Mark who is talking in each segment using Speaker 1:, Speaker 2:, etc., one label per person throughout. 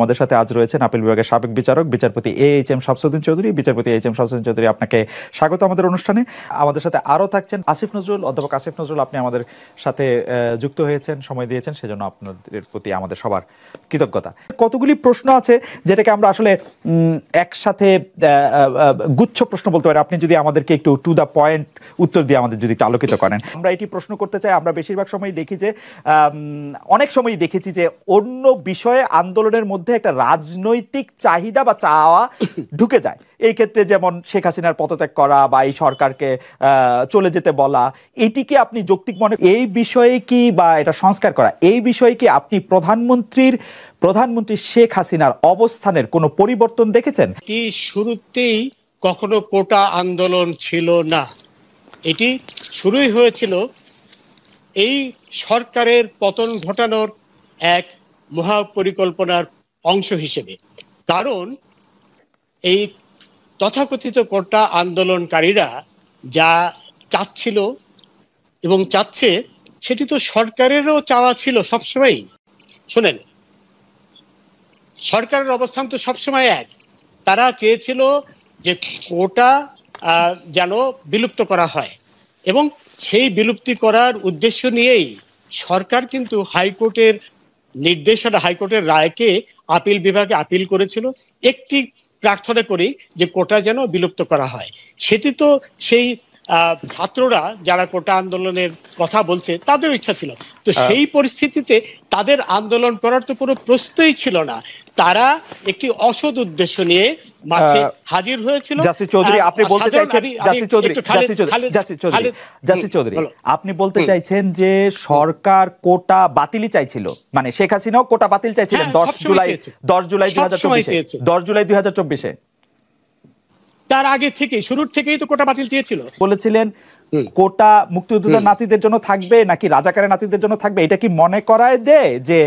Speaker 1: আমাদের সাথে আজ রয়েছেন আপিল বিভাগের সাবেক বিচারক বিচারপতি এইচ.এম. শামসুদ্দিন চৌধুরী। বিচারপতি এইচ.এম. শামসুদ্দিন চৌধুরী, আপনাকে স্বাগত আমাদের অনুষ্ঠানে। আমাদের সাথে আরও থাকছেন আসিফ নজরুল, অধ্যাপক আসিফ নজরুল। আপনি আমাদের সাথে যুক্ত হয়েছেন, সময় দিয়েছেন, সেজন্য আপনাদের প্রতি আমাদের সবার কৃতজ্ঞতা। কতগুলি প্রশ্ন আছে যেটাকে আমরা আসলে একসাথে গুচ্ছ প্রশ্ন বলতে পারি। আপনি যদি আমাদেরকে একটু টু দ্য পয়েন্ট উত্তর দিয়ে আমাদের যদি একটু আলোকিত করেন। আমরা এটি প্রশ্ন করতে চাই। আমরা বেশিরভাগ সময় দেখি যে অনেক সময়ই দেখেছি যে অন্য বিষয়ে আন্দোলনের মধ্যে একটা রাজনৈতিক চাহিদা বা চাওয়া ঢুকে যায়। এই ক্ষেত্রে যেমন শেখ হাসিনার পদত্যাগ করা বা এই সরকারকে চলে যেতে বলা, এটিকে আপনি যৌক্তিক মনে এই বিষয়ে কি, বা এটা সংস্কার করা, এই বিষয়ে কি আপনি প্রধানমন্ত্রী শেখ হাসিনার অবস্থানের কোনো পরিবর্তন দেখেছেন?
Speaker 2: এটি শুরুতেই কখনো কোটা আন্দোলন ছিল না। এটি শুরুই হয়েছিল এই সরকারের পতন ঘটানোর এক মহাপরিকল্পনার অংশ হিসেবে। কারণ এই তথাকথিত কোটা আন্দোলনকারীরা যা চাচ্ছিল এবং চাচ্ছে, সেটি তো সরকারেরও চাওয়া ছিল সবসময়। শোনেন, সরকারের অবস্থান তো সবসময় এক। তারা চেয়েছিল যে কোটা যেন বিলুপ্ত করা হয়, এবং সেই বিলুপ্তি করার উদ্দেশ্য নিয়েই সরকার কিন্তু হাইকোর্টের নির্দেশনা, হাইকোর্টের রায়কে আপিল বিভাগে আপিল করেছিল একটি প্রার্থনা করেই, যে কোটা যেন বিলুপ্ত করা হয়। সেটি তো সেই ছাত্ররা যারা কোটা আন্দোলনের কথা বলছে তাদের ইচ্ছা ছিল। তো সেই পরিস্থিতিতে তাদের আন্দোলন করার তো কোনো প্রশ্নই ছিল না। তারা একটি অসৎ উদ্দেশ্য নিয়ে মাঠে হাজির হয়েছিল।
Speaker 1: জাসির চৌধুরী, আপনি বলতে চাইছেন, জাসির চৌধুরী, আপনি বলতে চাইছেন যে সরকার কোটা বাতিলই চাইছিল, মানে শেখ হাসিনাও কোটা বাতিল চাইছিলেন 10 জুলাই 2024-এ।
Speaker 2: তার আগে থেকে, শুরুর থেকেই তো কোটা বাতিল দিয়েছিল।
Speaker 1: বলেছিলেন কোটা মুক্তিযোদ্ধার নাতিদের জন্য থাকবে নাকি রাজাকারের নাতিদের জন্য থাকবে, এটা কি মনে করায় দেয় যে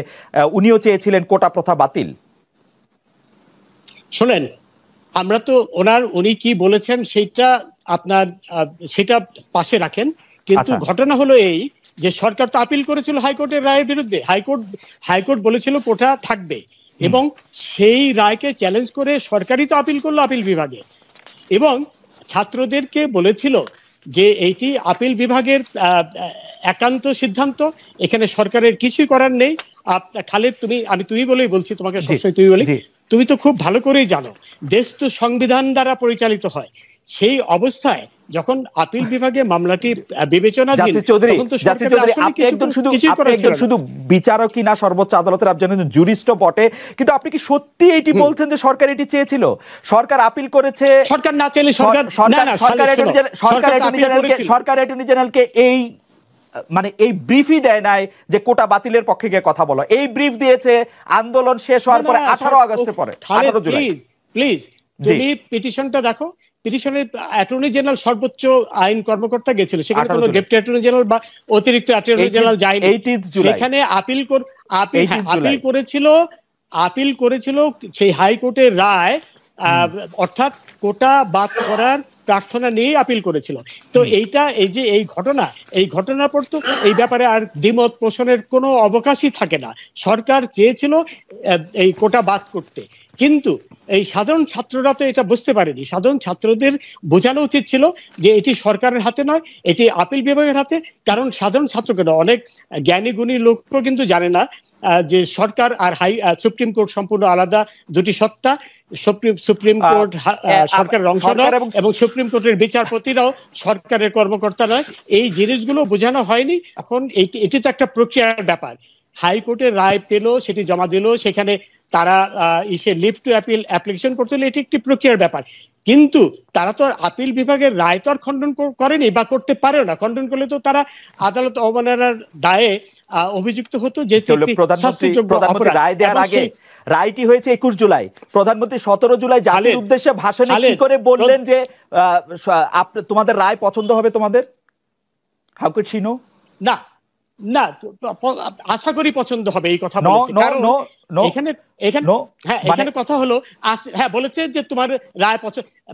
Speaker 1: উনিও চেয়েছিলেন কোটা প্রথা বাতিল?
Speaker 2: শোনেন, আমরা তো উনি কি বলেছেন সেটা পাশে রাখেন, কিন্তু ঘটনা হলো এই যে সরকার তো আপিল করেছিল হাইকোর্টের রায়ের বিরুদ্ধে। হাইকোর্ট বলেছিল কোটা থাকবে, এবং সেই রায়কে চ্যালেঞ্জ করে সরকারই তো আপিল করলো আপিল বিভাগে, এবং ছাত্রদেরকে বলেছিল যে এইটি আপিল বিভাগের একান্ত সিদ্ধান্ত, এখানে সরকারের কিছুই করার নেই। খালেদ, তুমি বলেই বলছি, তোমাকে সবসময় তুমি বলি, তুমি তো খুব ভালো করেই জানো দেশ তো সংবিধান দ্বারা পরিচালিত হয়। সেই অবস্থায় যখন আপিল বিভাগে মামলাটি বিবেচনাধীন,
Speaker 1: আপনি একজন শুধু বিচারকই না, সর্বোচ্চ আদালতের একজন জুরিস্ট বটে, কিন্তু আপনি কি সত্যি এটি বলছেন যে সরকার এটি চেয়েছিল? সরকার আপিল করেছে,
Speaker 2: সরকার না চাইলে
Speaker 1: সরকার অ্যাটর্নি জেনারেলকে এই ব্রিফই দেয় নাই যে কোটা বাতিলের পক্ষে গিয়ে কথা বলো। এই ব্রিফ দিয়েছে আন্দোলন শেষ হওয়ার পরে 18 আগস্টের পরে।
Speaker 2: প্লিজ তুমি পিটিশনটা দেখো। পিটিশনের অ্যাটর্নি জেনারেল, সর্বোচ্চ আইন কর্মকর্তা গেছিল, সেখানে কোনো ডেপুটি অ্যাটর্নি জেনারেল বা অতিরিক্ত অ্যাটর্নি জেনারেল যায়নি। সেখানে আপিল করেছিল সেই হাইকোর্টের রায়, অর্থাৎ কোটা বাদ করার প্রার্থনা নিয়ে আপিল করেছিল। তো এই ঘটনার পর তো এই ব্যাপারে আর দ্বিমত পোষণের কোনো অবকাশই থাকে না। সরকার চেয়েছিল এই কোটা বাদ করতে, কিন্তু এই সাধারণ ছাত্ররা তো এটা বুঝতে পারেনি। সাধারণ ছাত্রদের বোঝানো উচিত ছিল যে এটি সরকারের হাতে নয়, এটি আপিল বিভাগের হাতে। কারণ সাধারণ ছাত্রকে না, অনেক জ্ঞানী গুণী লোকও কিন্তু জানে না যে সরকার আর সুপ্রিম কোর্ট সম্পূর্ণ আলাদা দুটি সত্তা। সুপ্রিম কোর্ট সরকারের অংশ নয়, এবং সুপ্রিম কোর্টের বিচারপতিরাও সরকারের কর্মকর্তা নয়। এই জিনিসগুলো বোঝানো হয়নি। এখন এটি তো একটা প্রক্রিয়ার ব্যাপার। হাইকোর্টের রায় পেল, সেটি জমা দিল, সেখানে তারা লিভ টু অ্যাপিল অ্যাপ্লিকেশন করতে হলে এটি একটি প্রক্রিয়ার ব্যাপার। কিন্তু তারা তো আপিল বিভাগের রায় তো আর খণ্ডন করেনি বা করতে পারে না। খণ্ডন করলে তো তারা আদালত অবমাননার দায়ে অভিযুক্ত হতো। যে
Speaker 1: রায় দেওয়ার আগে রায়টি হয়েছে 21 জুলাই, প্রধানমন্ত্রী 17 জুলাই জাতির উদ্দেশ্যে ভাষণে কি করে বললেন যে তোমাদের রায় পছন্দ হবে তোমাদের? How could she no?
Speaker 2: না, না, আশা করি পছন্দ হবে এই কথা বলেছে, কারণ এখানে এখানে হ্যাঁ এখানে কথা হলো হ্যাঁ বলেছে যে তোমার রায়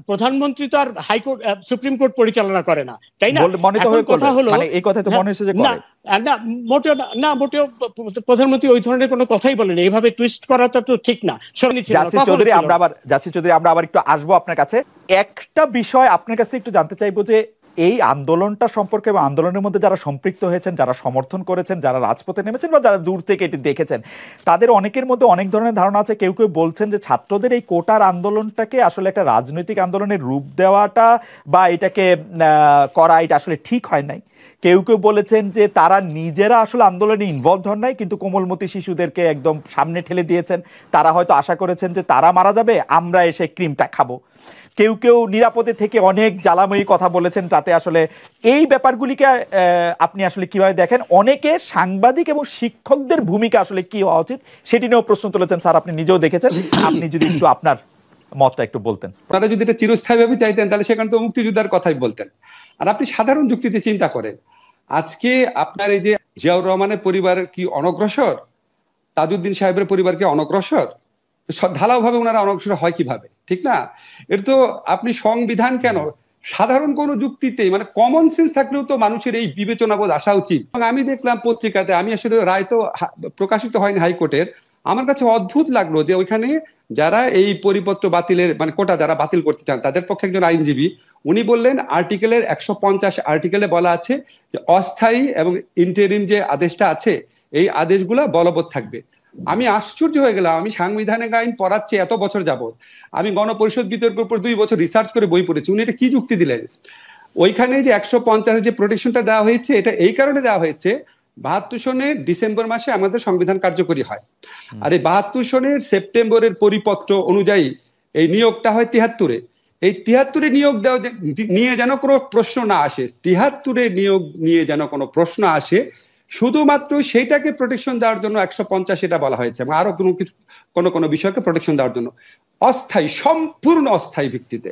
Speaker 2: প্রধানমন্ত্রী তো আর হাইকোর্ট সুপ্রিম কোর্ট পরিচালনা করে না, তাই না? এখন কথা হলো
Speaker 1: এই কথা তো মনে হচ্ছে যে করে
Speaker 2: না, মোটেও না, মোটেও প্রধানমন্ত্রী ওই ধরনের কোনো কথাই বলেনি, এইভাবে টুইস্ট করা তো ঠিক না।
Speaker 1: জাসির চৌধুরী আমরা আবার একটু আসবো আপনার কাছে। একটা বিষয় আপনার কাছে একটু জানতে চাইবো যে এই আন্দোলনটা সম্পর্কে এবং আন্দোলনের মধ্যে যারা সম্পৃক্ত হয়েছেন, যারা সমর্থন করেছেন, যারা রাজপথে নেমেছেন বা যারা দূর থেকে এটি দেখেছেন, তাদের অনেকের মধ্যে অনেক ধরনের ধারণা আছে। কেউ কেউ বলছেন যে ছাত্রদের এই কোটার আন্দোলনটাকে আসলে একটা রাজনৈতিক আন্দোলনের রূপ দেওয়াটা বা এটাকে করা এটা আসলে ঠিক হয় নাই। কেউ কেউ বলেছেন যে তারা নিজেরা আসলে আন্দোলনে ইনভলভ হন নাই, কিন্তু কোমলমতি শিশুদেরকে একদম সামনে ঠেলে দিয়েছেন। তারা হয়তো আশা করেছেন যে তারা মারা যাবে, আমরা এসে ক্রিমটা খাবো। কেউ কেউ নিরাপদে থেকে অনেক জ্বালাময়ী কথা বলেছেন। তাতে আসলে এই ব্যাপারগুলিকে আপনি আসলে কিভাবে দেখেন? অনেকে সাংবাদিক এবং শিক্ষকদের ভূমিকা আসলে কি হওয়া উচিত সেটি নিয়েও প্রশ্ন তুলেছেন। স্যার, আপনি নিজেও দেখেছেন, আপনি যদি একটু আপনার মতটা একটু বলতেন।
Speaker 3: তারা যদি এটা চিরস্থায়ীভাবে চাইতেন তাহলে সেখানে তো মুক্তিযোদ্ধার কথাই বলতেন। আর আপনি সাধারণ যুক্তিতে চিন্তা করেন, আজকে আপনার এই যে জিয়াউর রহমানের পরিবার কি অনগ্রসর, তাজউদ্দিন সাহেবের পরিবার কি অনগ্রসর? ঢালাওভাবে ওনারা অনগ্রসর হয় কিভাবে? ঠিক না? এটা তো আপনি সংবিধান কেন, সাধারণ কোন যুক্তিতে মানে কমন সেন্স থাকলেও তো মানুষের এই বিবেচনাবোধ আসা উচিত। এবং আমি দেখলাম পত্রিকাতে, আমি আসলে রায় তো প্রকাশিত হয়নি হাইকোর্টের, আমার কাছে অদ্ভুত লাগলো যে ওইখানে যারা এই পরিপত্র বাতিলের মানে কোটা যারা বাতিল করতে চান তাদের পক্ষে একজন আইনজীবী উনি বললেন আর্টিকেলের 150 আর্টিকেলে বলা আছে যে অস্থায়ী এবং ইন্টারিম যে আদেশটা আছে এই আদেশগুলা বলবৎ থাকবে। আমি আশ্চর্য হয়ে গেলাম, আমি সাংবিধানিক আইন পড়াচ্ছি এত বছর যাবত, আমি গণপরিষদ বিতর্কের উপর 2 বছর রিসার্চ করে বই পড়েছি, উনি এটা কি যুক্তি দিলেন? ওইখানে যে 150 যে প্রোটেকশনটা দেওয়া হয়েছে এটা এই কারণে দেওয়া হয়েছে 72 সনের ডিসেম্বর মাসে আমাদের সংবিধান কার্যকরী হয়, আর এই 72 সনের সেপ্টেম্বরের পরিপত্র অনুযায়ী এই নিয়োগটা হয় 73-এ। এই 73-এ নিয়োগ দেওয়া নিয়ে যেন কোনো প্রশ্ন না আসে, 73-এ নিয়োগ নিয়ে যেন কোনো প্রশ্ন আসে, শুধুমাত্র সেইটাকে প্রোটেকশন দেওয়ার জন্য 150 এটা বলা হয়েছে, এবং আরো কোনো কিছু কোনো বিষয়কে প্রোটেকশন দেওয়ার জন্য অস্থায়ী, সম্পূর্ণ অস্থায়ী ভিত্তিতে।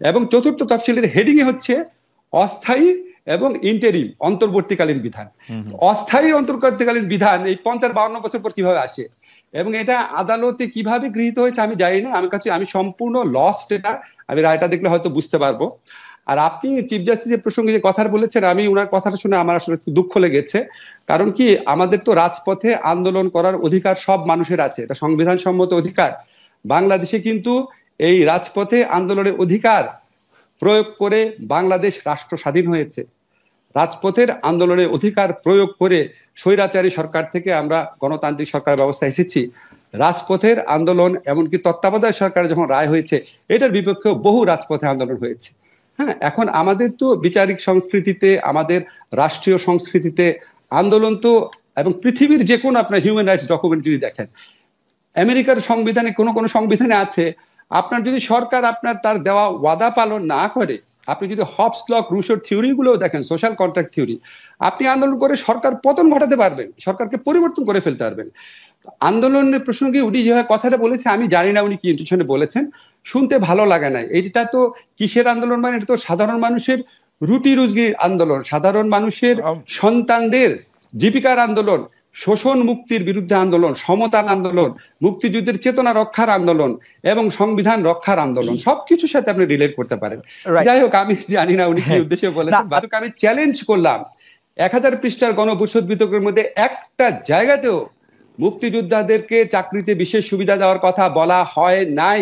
Speaker 3: এবং চতুর্থ তফসিলের হেডিং এ হচ্ছে অস্থায়ী এবং ইন্টারিম অন্তর্বর্তীকালীন বিধান। অস্থায়ী অন্তর্বর্তীকালীন বিধান এই 50-52 বছর পর কিভাবে আসে এবং এটা আদালতে কিভাবে গৃহীত হয়েছে আমি জানি না, আমার কাছে আমি সম্পূর্ণ লস্ট। এটা আমি রায়টা দেখলে হয়তো বুঝতে পারবো। আর আপনি চিফ জাস্টিসের প্রসঙ্গে যে কথা বলেছেন, আমি ওনার কথাটা শুনে আমার আসলে একটু দুঃখ লেগেছে। কারণ কি, আমাদের তো রাজপথে আন্দোলন করার অধিকার সব মানুষের আছে, এটা সংবিধান সম্মত অধিকার। বাংলাদেশে কিন্তু এই রাজপথে আন্দোলনের অধিকার প্রয়োগ করে বাংলাদেশ রাষ্ট্র স্বাধীন হয়েছে। রাজপথের আন্দোলনের অধিকার প্রয়োগ করে স্বৈরাচারী সরকার থেকে আমরা গণতান্ত্রিক সরকার ব্যবস্থা এসেছি। রাজপথের আন্দোলন এমনকি তত্ত্বাবধায়ক সরকার যখন রায় হয়েছে এটার বিপক্ষে বহু রাজপথে আন্দোলন হয়েছে। হ্যাঁ, এখন আমাদের তো বিচারিক সংস্কৃতিতে, আমাদের রাষ্ট্রীয় সংস্কৃতিতে আন্দোলন তো, এবং পৃথিবীর যে কোনো আপনার হিউম্যান রাইটস ডকুমেন্ট যদি দেখেন, আমেরিকার সংবিধানে কোনো সংবিধানে আছে আপনার যদি সরকার আপনার তার দেওয়া ওয়াদা পালন না করে, আপনি যদি হবস লক রুশোর থিওরি গুলো দেখেন, সোশ্যাল কন্ট্রাক্ট থিওরি, আপনি আন্দোলন করে সরকার পতন ঘটাতে পারবেন, সরকারকে পরিবর্তন করে ফেলতে পারবেন। আন্দোলনের প্রসঙ্গে উনি যেভাবে কথাটা বলেছে আমি জানি না উনি কি ইন্টেনশনে বলেছেন, শুনতে ভালো লাগে না। এটা তো কিসের আন্দোলন, মানে এটা তো সাধারণ মানুষের রুটি রুজির আন্দোলন, সাধারণ মানুষের সন্তানদের জীবিকার আন্দোলন, শোষণ মুক্তির বিরুদ্ধে আন্দোলন, সমতার আন্দোলন, মুক্তিযুদ্ধের চেতনা রক্ষার আন্দোলন এবং সংবিধান রক্ষার আন্দোলন, সবকিছুর সাথে আপনি রিলেট করতে পারেন। যাই হোক, আমি জানি না উনি কি উদ্দেশ্যে বলেছেন, আমি চ্যালেঞ্জ করলাম 1000 পৃষ্ঠার গণপরিষদ বিতর্কের মধ্যে একটা জায়গাতেও মুক্তিযোদ্ধাদেরকে চাকরিতে বিশেষ সুবিধা দেওয়ার কথা বলা হয় নাই।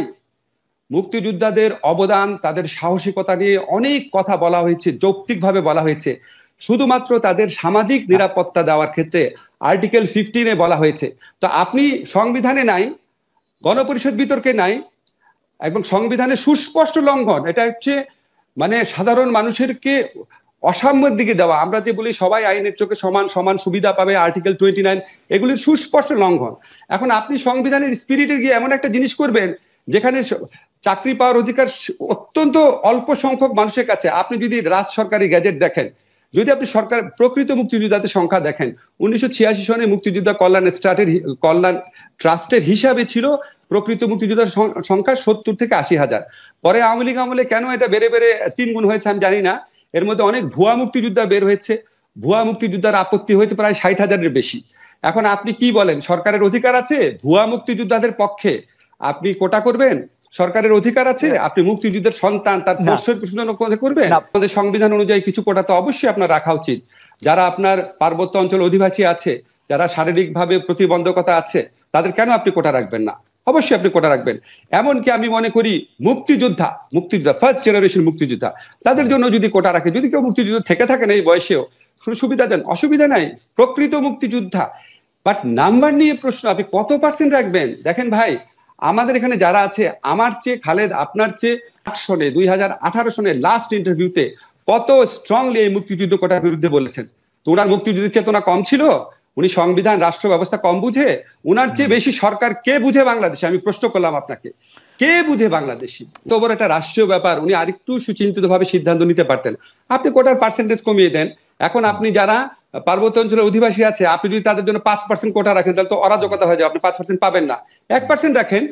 Speaker 3: মুক্তিযোদ্ধাদের অবদান, তাদের সাহসিকতা নিয়ে অনেক কথা বলা হয়েছে, যৌক্তিকভাবে বলা হয়েছে। শুধুমাত্র তাদের সামাজিক নিরাপত্তা দেওয়ার ক্ষেত্রে আর্টিকেল 15-এ বলা হয়েছে। তো আপনি সংবিধানে নাই, গণপরিষদ বিতর্কে নাই, এবং সংবিধানের সুস্পষ্ট লঙ্ঘন। এটা হচ্ছে মানে সাধারণ মানুষেরকে অসাম্যের দিকে দেওয়া। আমরা যে বলি সবাই আইনের চোখে সমান, সমান সুবিধা পাবে, আর্টিকেল 29 এগুলির সুস্পষ্ট লঙ্ঘন। এখন আপনি সংবিধানের স্পিরিটে গিয়ে এমন একটা জিনিস করবেন যেখানে চাকরি পাওয়ার অধিকার অত্যন্ত অল্প সংখ্যক মানুষের কাছে। আপনি যদি রাজ সরকারি গ্যাজেট দেখেন, যদি আপনি সরকার প্রকৃত মুক্তিযোদ্ধাদের সংখ্যা দেখেন, 1986 সনে মুক্তিযোদ্ধা কল্যাণ ট্রাস্টের হিসাবে ছিল প্রকৃত মুক্তিযোদ্ধার সংখ্যা 70 থেকে 80 হাজার। পরে আওয়ামী লীগ আমলে কেন এটা বেড়ে 3 গুণ হয়েছে আমি জানি না। এর মধ্যে অনেক ভুয়া মুক্তিযোদ্ধা বের হয়েছে। ভুয়া মুক্তিযোদ্ধার আপত্তি হয়েছে প্রায় 60,000-এর বেশি। এখন আপনি কি বলেন, সরকারের অধিকার আছে ভুয়া মুক্তিযোদ্ধাদের পক্ষে আপনি কোটা করবেন? সরকারের অধিকার আছে আপনি মুক্তিযুদ্ধের সন্তান তার পোষ্যের পিছনে করবেন? আমাদের সংবিধান অনুযায়ী কিছু কোটা তো অবশ্যই আপনার রাখা উচিত। যারা আপনার পার্বত্য অঞ্চল অধিবাসী আছে, যারা শারীরিকভাবে প্রতিবন্ধকতা আছে, তাদের কেন আপনি কোটা রাখবেন না? অবশ্যই আপনি কোটা রাখবেন। এমনকি আমি মনে করি মুক্তিযোদ্ধা ফার্স্ট জেনারেশন মুক্তিযোদ্ধা, তাদের জন্য যদি কোটা রাখে, যদি কেউ মুক্তিযুদ্ধ থেকে থাকেন এই বয়সেও, সুবিধা দেন, অসুবিধা নাই, প্রকৃত মুক্তিযোদ্ধা। বাট নাম্বার নিয়ে প্রশ্ন, আপনি কত পার্সেন্ট রাখবেন? দেখেন ভাই, আমাদের এখানে যারা আছে, আমার চেয়ে খালেদ আপনার চেয়ে 8 সনে 2018 সনে লাস্ট ইন্টারভিউতে কত স্ট্রংলি এই মুক্তিযুদ্ধ কোটার বিরুদ্ধে বলেছেন। তো ওনার মুক্তিযুদ্ধের চেতনা কম ছিল? উনি সংবিধান রাষ্ট্র ব্যবস্থা কম বুঝে? উনার চেয়ে বেশি সরকার কে বুঝে বাংলাদেশে? আমি প্রশ্ন করলাম আপনাকে, কে বুঝে বাংলাদেশি? তো বড় একটা রাষ্ট্রীয় ব্যাপার, উনি আরেকটু সুচিন্তিত ভাবে সিদ্ধান্ত নিতে পারতেন। আপনি কোটার পার্সেন্টেজ কমিয়ে দেন। এখন আপনি যারা পার্বত্য অঞ্চলের অধিবাসী আছে, আপনি যদি তাদের জন্য 5% কোটা রাখেন, তাহলে তো অরাজকতা হয়ে যাবে। আপনি 5% পাবেন না, 1% রাখেন।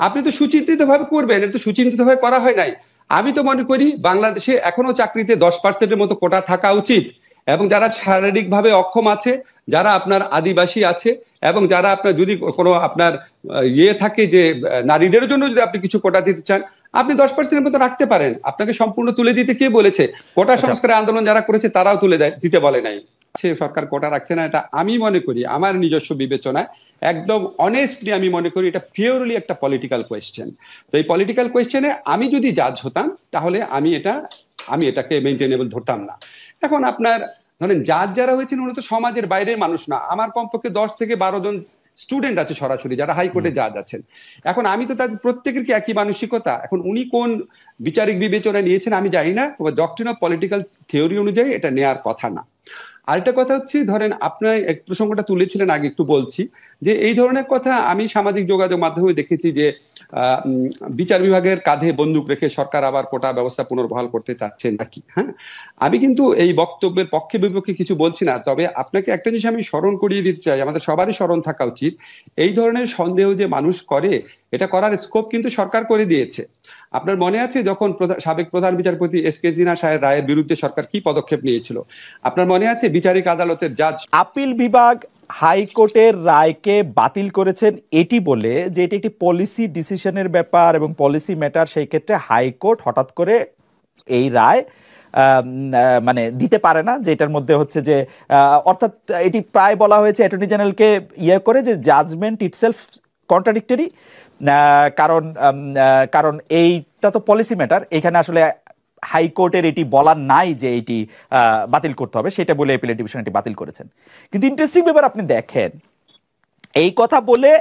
Speaker 3: আপনি তো সুচিন্তিত ভাবে করবেন, এটা তো সুচিন্তিত ভাবে করা হয় নাই। আমি তো মনে করি বাংলাদেশে এখনো চাকরিতে 10%-এর মতো কোটা থাকা উচিত, এবং যারা শারীরিকভাবে অক্ষম আছে, যারা আপনার আদিবাসী আছে, এবং যারা আপনার যদি কোনো আপনার থাকে যে নারীদের জন্য যদি আপনি কিছু কোটা দিতে চান, আপনি 10%-এর মতো রাখতে পারেন। আপনাকে সম্পূর্ণ তুলে দিতে কে বলেছে? কোটা সংস্কারের আন্দোলন যারা করেছে তারাও তুলে দিতে বলে নাই। সরকার কোটা রাখছে না, এটা আমি মনে করি আমার নিজস্ব বিবেচনায় একদম অনেস্টলি আমি মনে করি এটা পিওরলি একটা পলিটিক্যাল কোয়েশ্চেন। তো এই পলিটিক্যাল কোয়েশ্চেনে আমি যদি জাজ হতাম, তাহলে আমি এটাকে মেইনটেনেবল ধরতাম না। এখন আপনার ধরেন জাজ যারা হয়েছেন, উনি তো সমাজের বাইরের মানুষ না। আমার কমপক্ষে 10 থেকে 12 জন স্টুডেন্ট আছে সরাসরি, যারা হাইকোর্টে জাজ আছেন। এখন আমি তো তাদের প্রত্যেকের কি একই মানসিকতা? এখন উনি কোন বিচারিক বিবেচনা নিয়েছেন আমি জানি না, তবে ডক্ট্রিন অফ পলিটিক্যাল থিওরি অনুযায়ী এটা নেওয়ার কথা না। আরেকটা কথা হচ্ছে, ধরেন আপনার এক প্রসঙ্গটা তুলেছিলেন আগে, একটু বলছি যে এই ধরনের কথা আমি সামাজিক যোগাযোগ মাধ্যমে দেখেছি যে বিচার বিভাগের কাঁধে বন্দুক রেখে সরকার আবার কোটা ব্যবস্থা পুনর্বহাল করতে চাচ্ছেন নাকি। হ্যাঁ, আমি কিন্তু এই বক্তব্যের পক্ষে বিপক্ষে কিছু বলছি না, তবে আপনাকে একটা জিনিস আমি স্মরণ করিয়ে দিতে চাই, আমাদের সবারই স্মরণ থাকা উচিত, এই ধরনের সন্দেহ যে মানুষ করে, এটা করার স্কোপ কিন্তু সরকার করে দিয়েছে। আপনার মনে আছে যখন সাবেক প্রধান বিচারপতি এস.কে. সিনহা সাহেবের রায়ের বিরুদ্ধে সরকার কি পদক্ষেপ নিয়েছিল? আপনার মনে আছে বিচারিক আদালতের জাজ
Speaker 1: আপিল বিভাগ হাইকোর্টের রায়কে বাতিল করেছেন এটি বলে যে এটি একটি পলিসি ডিসিশনের ব্যাপার এবং পলিসি ম্যাটার, সেই ক্ষেত্রে হাইকোর্ট হঠাৎ করে এই রায় মানে দিতে পারে না, যে এটার মধ্যে হচ্ছে যে অর্থাৎ এটি প্রায় বলা হয়েছে অ্যাটর্নি জেনারেলকে করে যে জাজমেন্ট ইটসেলফ কন্ট্রাডিক্টরি, কারণ এইটা তো পলিসি ম্যাটার, এখানে আসলে হাইকোর্টের এটি বলার নাই যে এটি বাতিল করতে হবে, সেটা বলে অ্যাপিলেট ডিভিশন এটি বাতিল করেছেন। কিন্তু ইন্টারেস্টিং ব্যাপার, আপনি দেখেন এই কথা বলে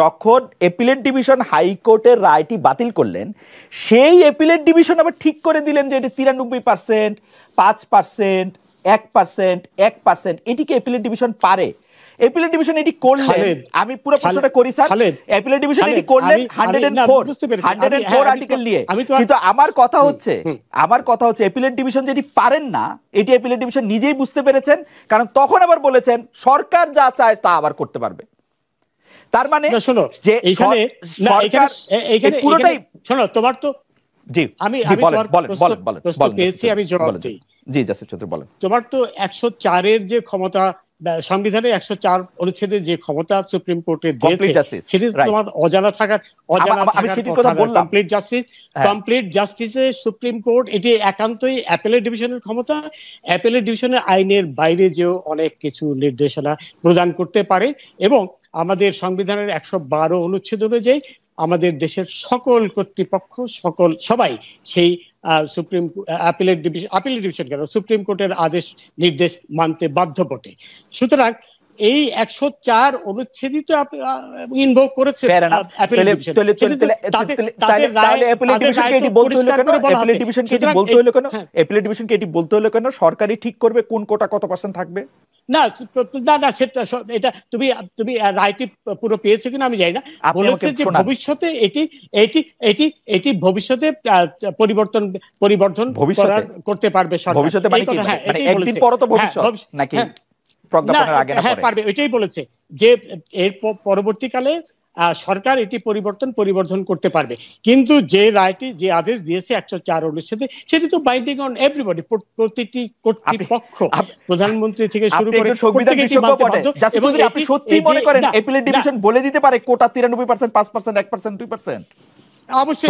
Speaker 1: যখন অ্যাপিলেট ডিভিশন হাইকোর্টের রায়টি বাতিল করলেন, সেই অ্যাপিলেট ডিভিশন আবার ঠিক করে দিলেন যে এটি 93%, 5%, 1%, 1%, এটিকে অ্যাপিলেট ডিভিশন পারে। অ্যাপিলেট ডিভিশন এটি করলেন, আমি পুরো প্রশ্নটা করি স্যার, অ্যাপিলেট ডিভিশন এটি করলেন 104 আর্টিকেল নিয়ে, কিন্তু আমার কথা হচ্ছে অ্যাপিলেট ডিভিশন যেটি পারেন না, এটি অ্যাপিলেট ডিভিশন নিজেই বুঝতে পেরেছেন, কারণ তখন আবার বলেছেন সরকার যা চায় তা আবার করতে পারবে। তার মানে যে এইখানে পুরোটাই শোনো, তোমার তো জি আমি পেয়েছি, আমি জবাব দিই। জি জাসির চৌধুরী বলেন। তোমার তো 104 এর যে ক্ষমতা, সংবিধানের 104 অনুচ্ছেদে যে ক্ষমতা সুপ্রিম কোর্টে দিয়েছে, সেটি তোমার অজানা থাকার কমপ্লিট জাস্টিসে সুপ্রিম কোর্ট এটি একান্তই অ্যাপিলেট ডিভিশনের ক্ষমতা। অ্যাপিলেট ডিভিশনের আইনের বাইরে যেও অনেক কিছু নির্দেশনা প্রদান করতে পারে, এবং আমাদের সংবিধানের 112 অনুচ্ছেদ অনুযায়ী আমাদের দেশের সকল কর্তৃপক্ষ সবাই সেই আপিলেট ডিভিশন কেন সুপ্রিম কোর্টের আদেশ নির্দেশ মানতে বাধ্য বটে। সুতরাং এই 104 অনুচ্ছেদই তো ইনভোক করেছে অ্যাপিলেট ডিভিশন। সরকারই ঠিক করবে কোন কোটা কত পার্সেন্ট থাকবে? না না না, সেটা এটা তুমি রাইটটি পুরো পেয়েছে কিনা আমি জানি না। বলেছে যে ভবিষ্যতে এটি ভবিষ্যতে পরিবর্তন করতে পারবে সরকার। ভবিষ্যতে মানে কি, মানে একদিন পর তো ভবিষ্যৎ নাকি প্রজ্ঞাপনের আগে না পরে? হ্যাঁ পারবে, এটাই বলেছে যে এর পরবর্তীকালে
Speaker 2: সরকার এটি পরিবর্তন করতে পারবে। কিন্তু যে রায়টি, যে আদেশ দিয়েছে 104 অনুচ্ছেদে, সেটি তো বাইন্ডিং অন এভরিবডি, প্রতিটি কর্তৃপক্ষ, প্রধানমন্ত্রী থেকে শুরু করে
Speaker 1: সংবিধান বিশেষজ্ঞ বটে। এবং আপনি সত্যি মনে করেন অ্যাপিলেট ডিভিশন বলে দিতে পারে কোটা 93%, 5%, 1%, 2%?
Speaker 2: অবশ্যই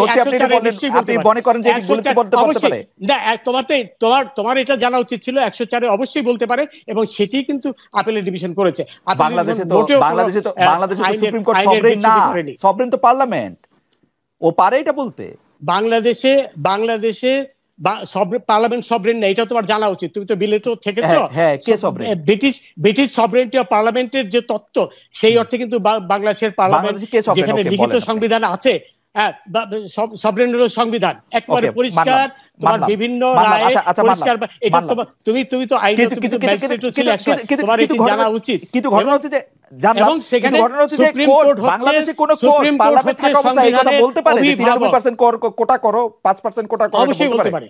Speaker 2: তোমার এটা জানা উচিত ছিল, 104 অবশ্যই বলতে পারে, এবং সেটি কিন্তু আপিলেট ডিভিশন করেছে।
Speaker 1: বাংলাদেশে তো সুপ্রিম কোর্ট সভরেন না, সভরেন তো পার্লামেন্ট, ও পারে এটা বলতে।
Speaker 2: বাংলাদেশে পার্লামেন্ট সভরেন না, এটা তোমার জানা উচিত, তুমি তো বিলে তো থেকেছো। ব্রিটিশ সভরেন্টি অফ পার্লামেন্টের যে তত্ত্ব, সেই অর্থে কিন্তু বাংলাদেশের পার্লামেন্ট, যেখানে লিখিত সংবিধান আছে, সভরেন হলো সংবিধান, একেবারে পরিষ্কার, তোমার বিভিন্ন রায়ে পরিষ্কার। এটা তুমি তো আইন, তুমি তো ম্যাজিস্ট্রেটও ছিলে একসময়, তোমার এটি জানা উচিত।
Speaker 1: কিন্তু ঘটনা হচ্ছে যে
Speaker 2: এবং সেখানে সুপ্রিম কোর্ট
Speaker 1: বাংলাদেশে কোন পার্লামেন্ট থাকা অবস্থায় এই কথা বলতে পারে 93% কোটা করো, 5% কোটা করো,
Speaker 2: অবশ্যই বলতে পারে।